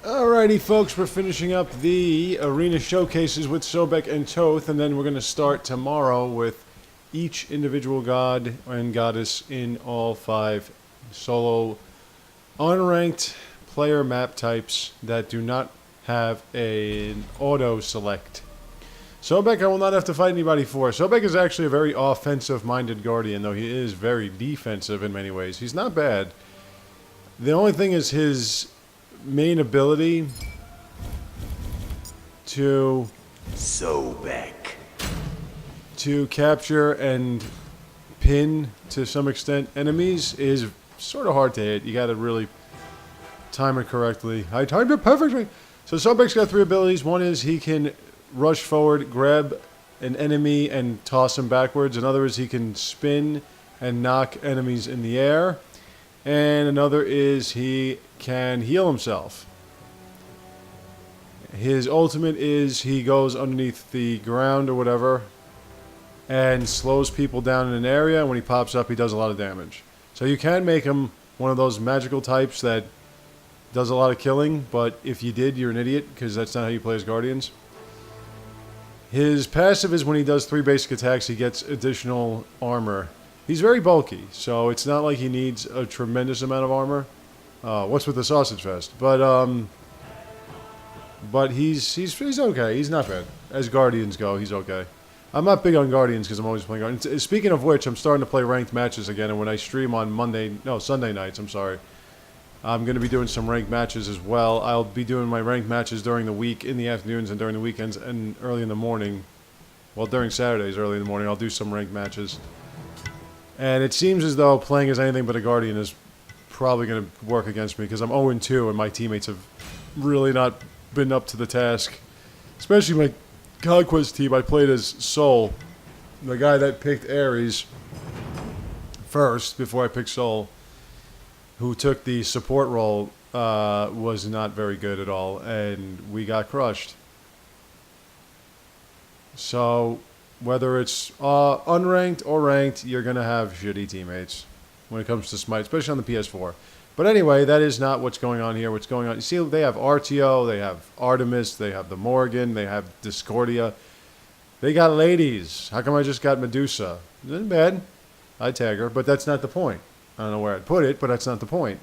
Alrighty, folks, we're finishing up the arena showcases with Sobek and Toth, and then we're going to start tomorrow with each individual god and goddess in all 5 solo unranked player map types that do not have an auto select. Sobek I will not have to fight anybody for. Sobek is actually a very offensive-minded guardian, though he is very defensive in many ways. He's not bad. The only thing is his main ability to Sobek. to capture and pin to some extent enemies is sort of hard to hit. You got to really time it correctly. I timed it perfectly. So Sobek's got 3 abilities. One is he can rush forward, grab an enemy and toss him backwards. Another is he can spin and knock enemies in the air. And another is he can heal himself. His ultimate is he goes underneath the ground or whatever and slows people down in an area, and when he pops up he does a lot of damage. So you can make him one of those magical types that does a lot of killing, but if you did, you're an idiot, because that's not how you play as Guardians. His passive is when he does 3 basic attacks, he gets additional armor. He's very bulky, so it's not like he needs a tremendous amount of armor. What's with the sausage fest? But he's okay. He's not bad. As Guardians go, he's okay. I'm not big on Guardians because I'm always playing Guardians. Speaking of which, I'm starting to play ranked matches again, and when I stream on Sunday nights, I'm sorry, I'm going to be doing some ranked matches as well. I'll be doing my ranked matches during the week, in the afternoons, and during the weekends, and early in the morning. Well, during Saturdays, early in the morning, I'll do some ranked matches. And it seems as though playing as anything but a Guardian is probably going to work against me, because I'm 0-2, and my teammates have really not been up to the task. Especially my Conquest team, I played as Sol, the guy that picked Ares first, before I picked Sol, who took the support role, was not very good at all, and we got crushed. So, whether it's unranked or ranked, you're going to have shitty teammates when it comes to Smite, especially on the PS4. But anyway, that is not what's going on here. What's going on, you see, they have Artio, they have Artemis, they have the Morgan, they have Discordia. They got ladies. How come I just got Medusa? Isn't bad. I'd tag her, but that's not the point. I don't know where I'd put it, but that's not the point.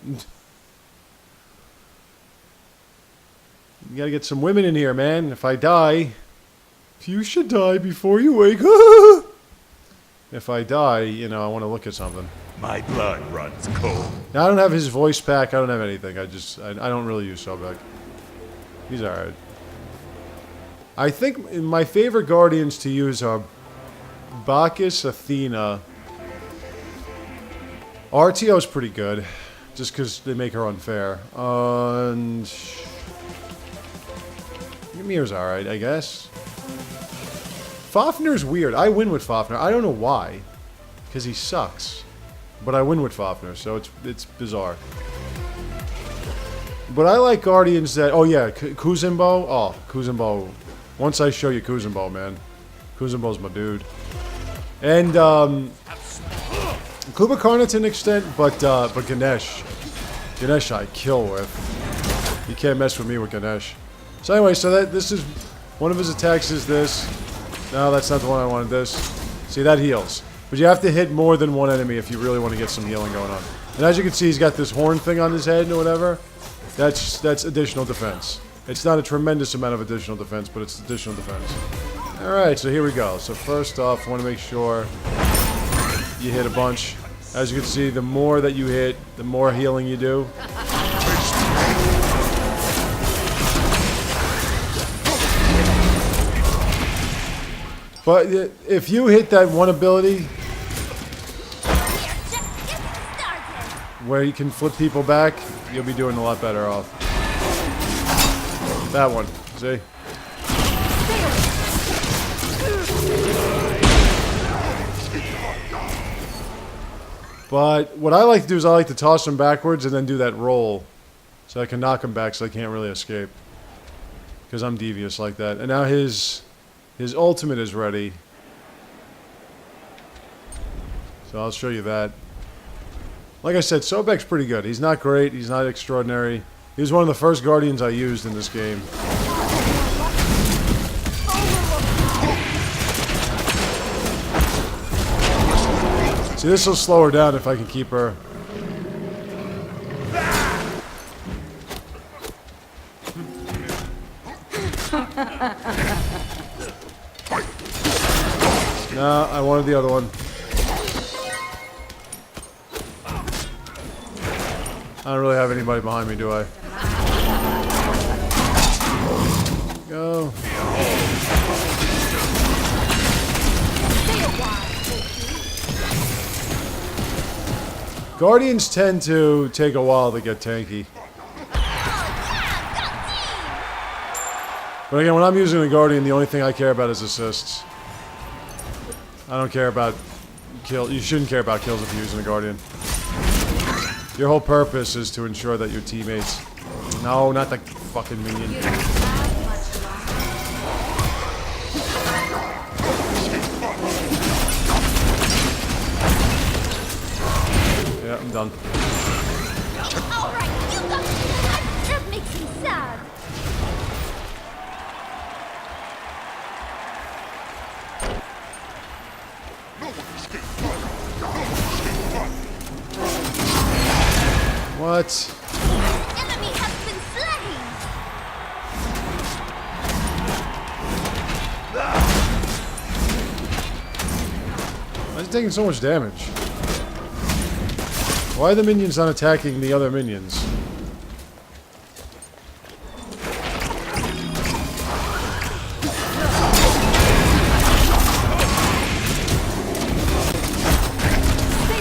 You gotta get some women in here, man. If I die, you should die before you wake up. If I die, you know, I want to look at something. My blood runs cold. Now, I don't have his voice pack. I don't have anything. I don't really use Sobek. He's alright. I think my favorite Guardians to use are Bacchus, Athena. Artio's pretty good, just because they make her unfair. And Ymir's alright, I guess. Fafnir's weird. I win with Fafnir. I don't know why, because he sucks. But I win with Fafnir, so it's bizarre. But I like Guardians that... Oh, yeah, Kuzumbo. Oh, Kuzumbo. Once I show you Kuzumbo, man. Kuzumbo's my dude. And, Kubakarna to an extent, but Ganesh. Ganesh I kill with. You can't mess with me with Ganesh. So anyway, so this is... One of his attacks is this. No, that's not the one I wanted. This. See, that heals. But you have to hit more than one enemy if you really want to get some healing going on. And as you can see, he's got this horn thing on his head or whatever. That's additional defense. It's not a tremendous amount of additional defense, but it's additional defense. Alright, so here we go. So first off, I want to make sure you hit a bunch. As you can see, the more that you hit, the more healing you do. But if you hit that one ability where you can flip people back, you'll be doing a lot better off. That one, see? But what I like to do is I like to toss them backwards and then do that roll. So I can knock them back so they can't really escape. Because I'm devious like that. And now his ultimate is ready. So I'll show you that. Like I said, Sobek's pretty good. He's not great. He's not extraordinary. He was one of the first Guardians I used in this game. See, this will slow her down if I can keep her. No, I wanted the other one. I don't really have anybody behind me, do I? Go. Guardians tend to take a while to get tanky. But again, when I'm using the Guardian, the only thing I care about is assists. I don't care about kill. You shouldn't care about kills if you're using the Guardian. Your whole purpose is to ensure that your teammates... No, not the fucking minion. Yeah, I'm done. Alright, you got me. That makes me sad. What? Enemy has been slain. Why is it taking so much damage? Why are the minions not attacking the other minions? Stay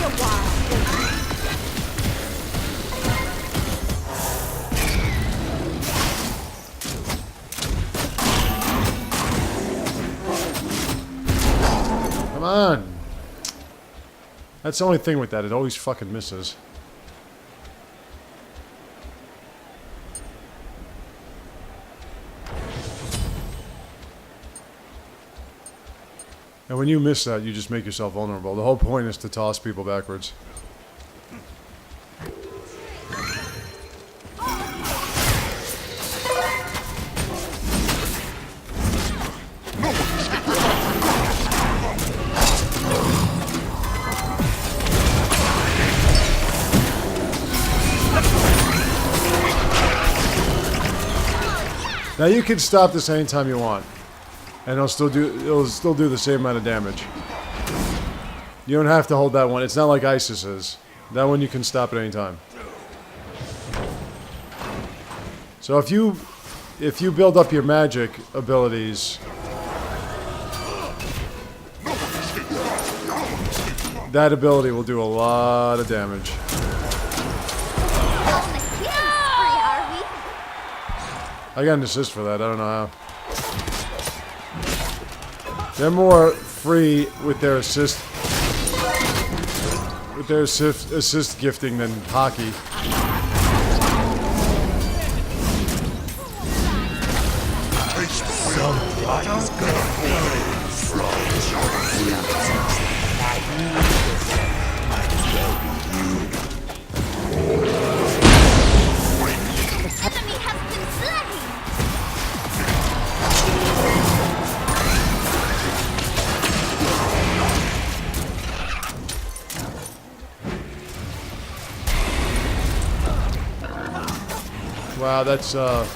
a while. Come on! That's the only thing with that, it always fucking misses. And when you miss that, you just make yourself vulnerable. The whole point is to toss people backwards. Now you can stop this anytime you want, and it'll still do the same amount of damage. You don't have to hold that one. It's not like Isis is. That one you can stop at any time. So if you build up your magic abilities, that ability will do a lot of damage. I got an assist for that. I don't know how. They're more free with their assist gifting than hockey. Somebody's Enemy has been slain. Wow, that's a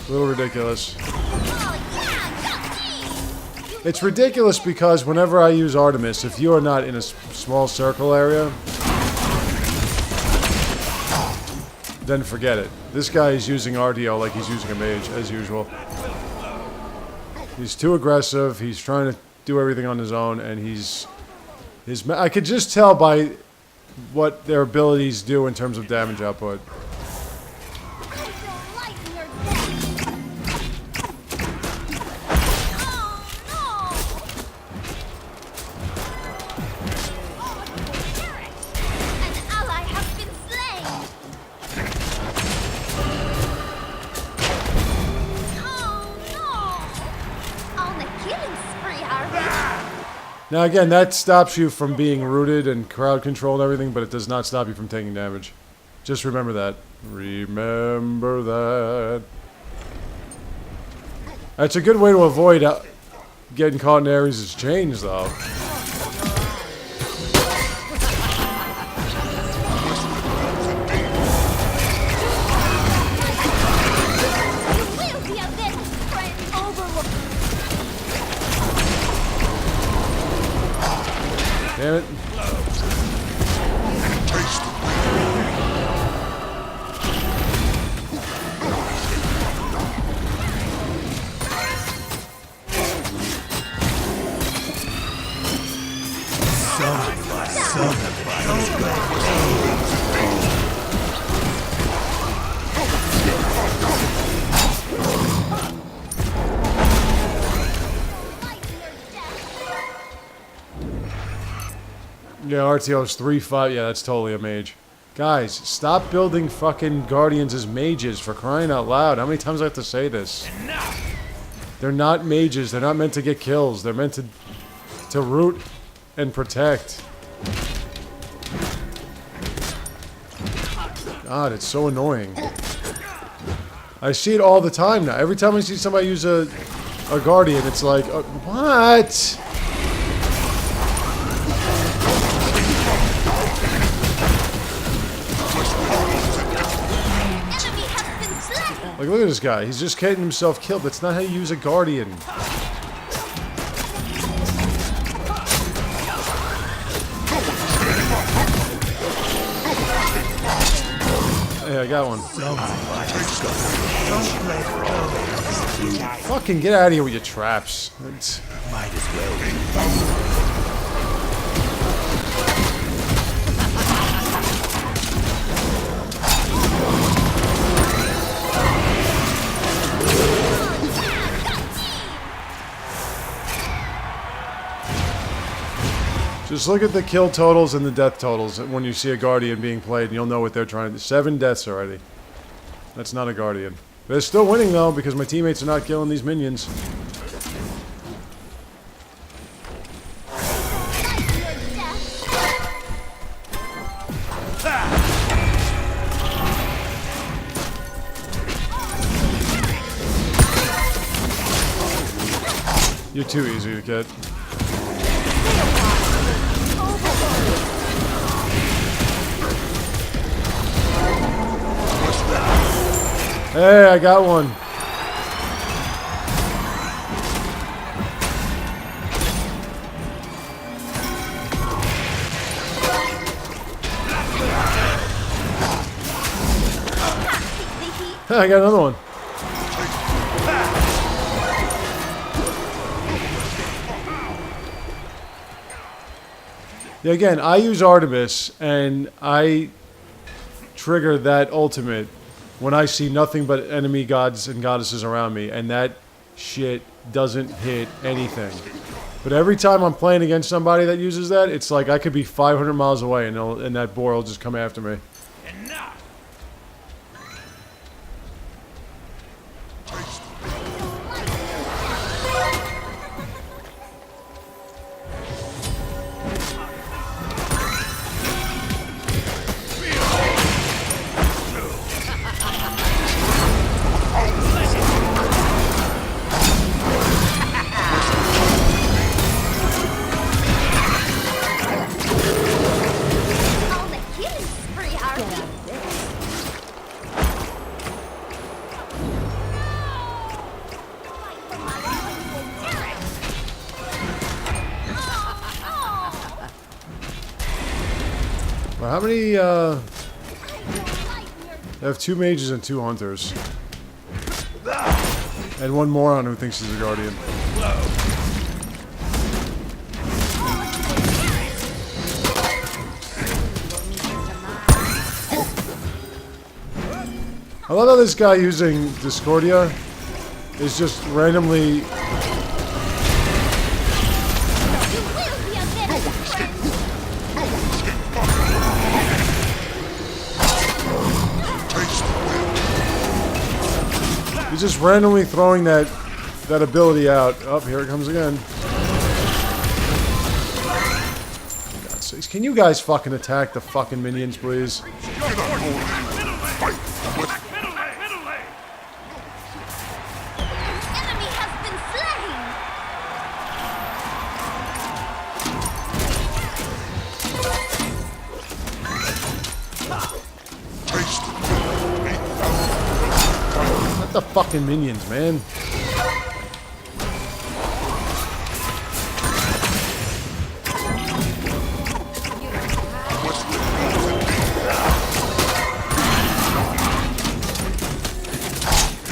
little ridiculous. It's ridiculous because whenever I use Artemis, if you are not in a small circle area, then forget it. This guy is using Artio like he's using a mage, as usual. He's too aggressive, he's trying to do everything on his own, and I could just tell by what their abilities do in terms of damage output. Now again, that stops you from being rooted and crowd control and everything, but it does not stop you from taking damage. Just remember that. Remember that. That's a good way to avoid getting caught in Ares' chains, though. Damn it. Yeah, Artio's 3-5. Yeah, that's totally a mage. Guys, stop building fucking guardians as mages, for crying out loud. How many times do I have to say this? They're not mages. They're not meant to get kills. They're meant to root and protect. God, it's so annoying. I see it all the time now. Every time I see somebody use a guardian, it's like, what? Like, look at this guy. He's just getting himself killed. That's not how you use a guardian. Hey, I got one. Fucking get out of here with your traps. Might as well. Just look at the kill totals and the death totals when you see a Guardian being played, and you'll know what they're trying to do. 7 deaths already. That's not a Guardian. They're still winning, though, because my teammates are not killing these minions. You're too easy to get. Hey, I got one. I got another one. Yeah, again, I use Artemis, and I trigger that ultimate when I see nothing but enemy gods and goddesses around me, and that shit doesn't hit anything. But every time I'm playing against somebody that uses that, it's like I could be 500 miles away and that boar will just come after me. Well, how many, I have 2 mages and 2 hunters. And 1 moron who thinks he's a guardian. I love how this guy using Discordia is just randomly... He's just randomly throwing that ability out. Oh, here it comes again. For God's sakes, can you guys fucking attack the fucking minions, please? the fucking minions, man.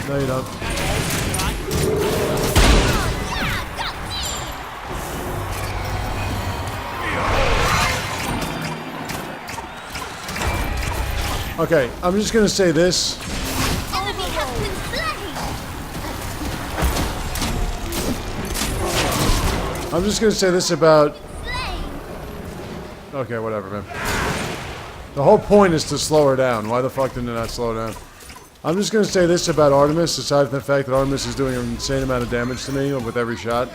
No, you don't. Okay, I'm just gonna say this. Enemy has been slain. I'm just gonna say this about. Slain. Okay, whatever, man. The whole point is to slow her down. Why the fuck didn't it not slow her down? I'm just gonna say this about Artemis, aside from the fact that Artemis is doing an insane amount of damage to me with every shot.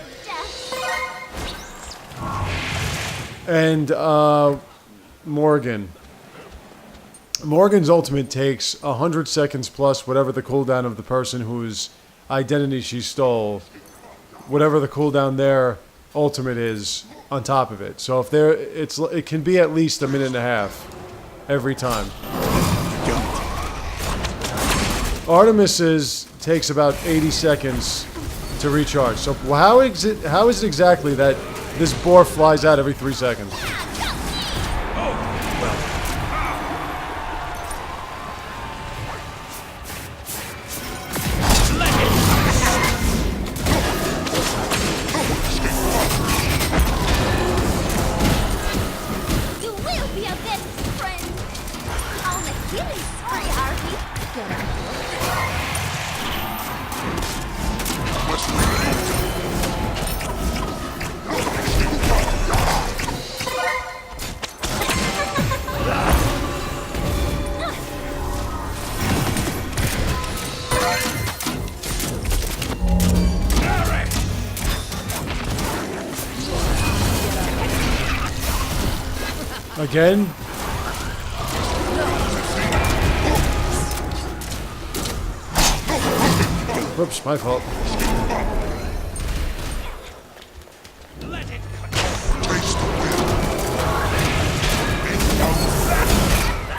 And, Morgan. Morgan's ultimate takes 100 seconds plus whatever the cooldown of the person whose identity she stole, whatever the cooldown their ultimate is on top of it. So if it can be at least a minute and a half every time. Artemis's takes about 80 seconds to recharge. So how is it exactly that this boar flies out every 3 seconds? You will be avenged, friend. On the killing spree, Artie. Get up. Again? Whoops, my fault.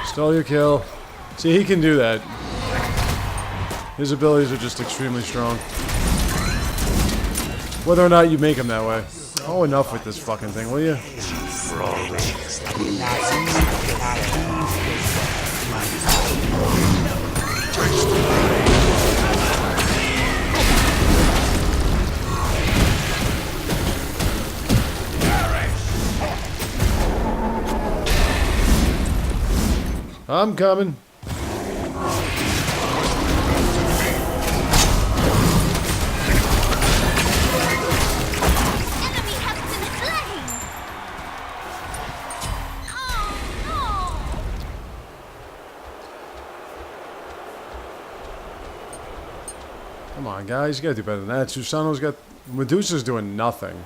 Stole your kill. See, he can do that. His abilities are just extremely strong. Whether or not you make him that way. Oh, enough with this fucking thing, will you? I'm coming. Enemy has been slain. Oh Come on, guys. You gotta do better than that. Susano's got... Medusa's doing nothing.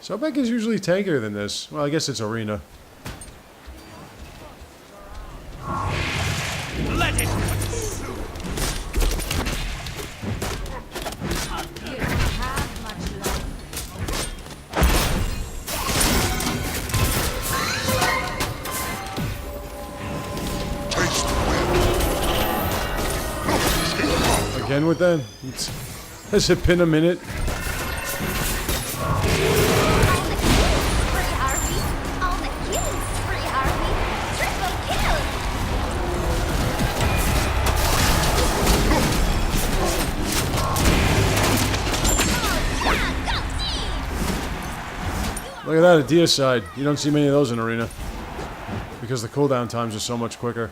Sobek is usually tankier than this. Well, I guess it's arena. Let it Again with that? Has it been a minute? no. On the killing spree, Artie. Triple kill. Look at that, a deicide. You don't see many of those in arena. Because the cooldown times are so much quicker.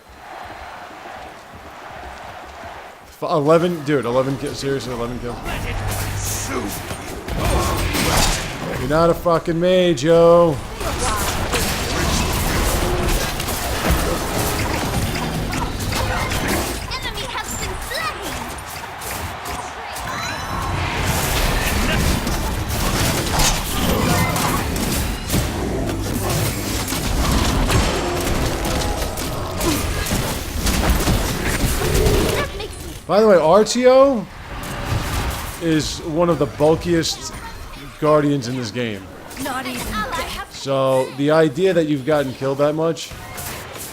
11, dude, 11 kills. Seriously, 11 kills. You're not a fucking mage, yo. Enemy has been slain. That makes me By the way, Artio is one of the bulkiest guardians in this game. not even death. So the idea that you've gotten killed that much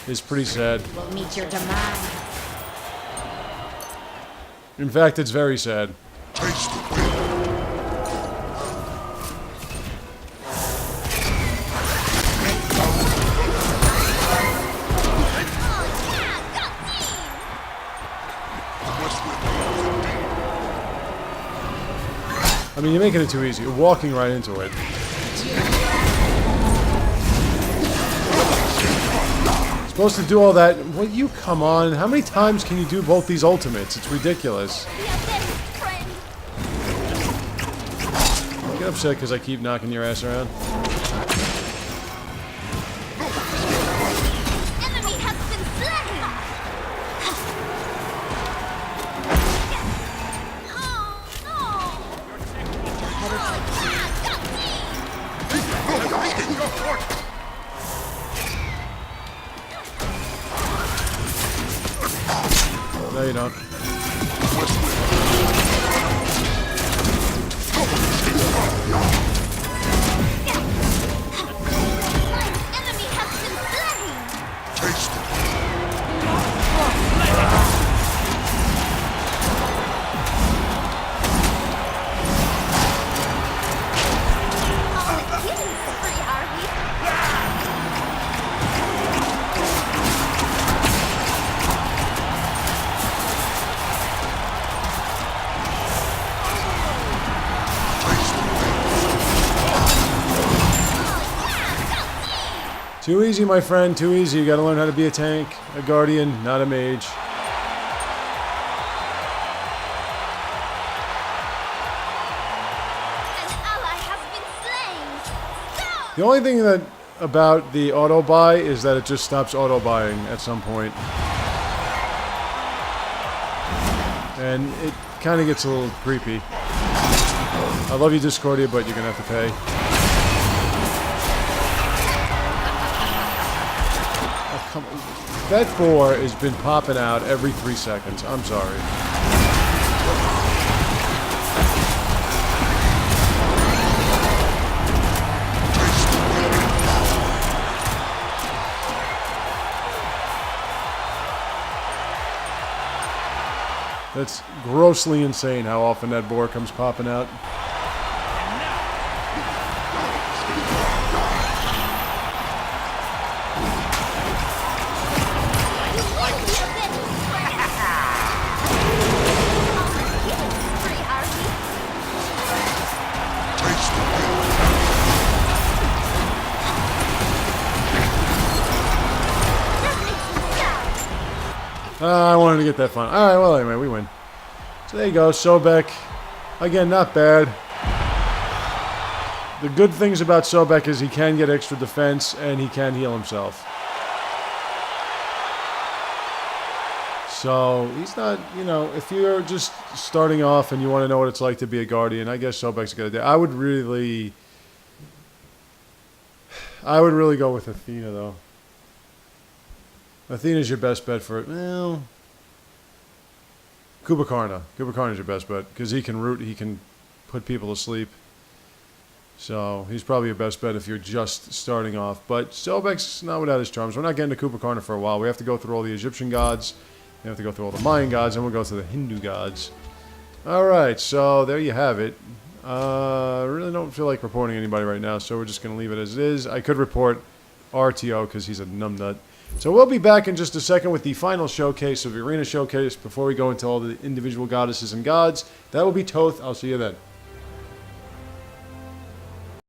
is pretty sad. Will meet your demise. In fact, it's very sad. Taste the wind. I mean, you're making it too easy. You're walking right into it. Supposed to do all that. Will you come on? How many times can you do both these ultimates? It's ridiculous. Be a best friend. Get upset because I keep knocking your ass around. Enemy has been slain. Oh No, you don't. Enemy has been slain. Taste the On a killing spree, are we? Too easy, my friend. Too easy. You gotta learn how to be a tank, a guardian, not a mage. An ally has been slain. Stop! The only thing that about the auto buy is that it just stops auto buying at some point. And it kind of gets a little creepy. I love you, Discordia, but you're gonna have to pay. Oh, come on. That 4 has been popping out every 3 seconds. I'm sorry. That's grossly insane how often that boar comes popping out. I wanted to get that fun. Alright, well anyway, we win. So there you go, Sobek. Again, not bad. The good things about Sobek is he can get extra defense and he can heal himself. So, he's not, you know, if you're just starting off and you want to know what it's like to be a Guardian, I guess Sobek's a good idea. I would really go with Athena, though. Athena's your best bet for it. Well, Kubakarna. Kubakarna's your best bet because he can root, he can put people to sleep. So he's probably your best bet if you're just starting off. But Sobek's not without his charms. We're not getting to Kubakarna for a while. We have to go through all the Egyptian gods. We have to go through all the Mayan gods, and we'll go through the Hindu gods. Alright, so there you have it. I really don't feel like reporting anybody right now, so we're just going to leave it as it is. I could report Artio because he's a numbnut. So we'll be back in just a second with the final showcase of the Arena Showcase before we go into all the individual goddesses and gods. That will be Toth. I'll see you then.